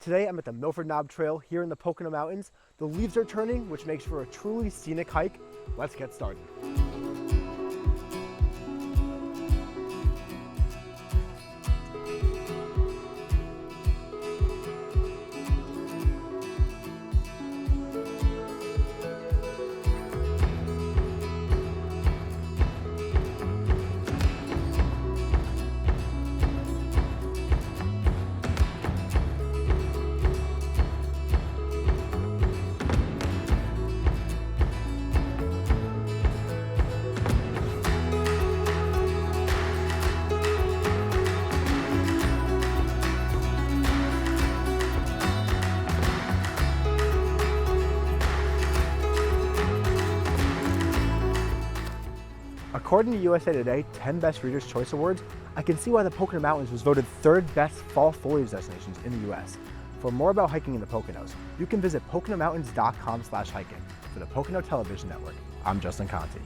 Today I'm at the Milford Knob Trail here in the Pocono Mountains. The leaves are turning, which makes for a truly scenic hike. Let's get started. According to USA Today 10 Best Readers' Choice Awards, I can see why the Pocono Mountains was voted 3rd best fall foliage destinations in the US. For more about hiking in the Poconos, you can visit poconomountains.com/hiking. For the Pocono Television Network, I'm Justin Conti.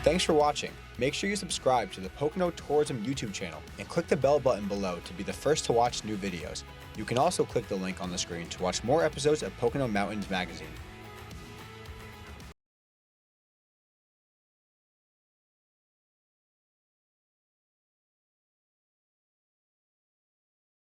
Thanks for watching. Make sure you subscribe to the Pocono Tourism YouTube channel and click the bell button below to be the first to watch new videos. You can also click the link on the screen to watch more episodes of Pocono Mountains Magazine.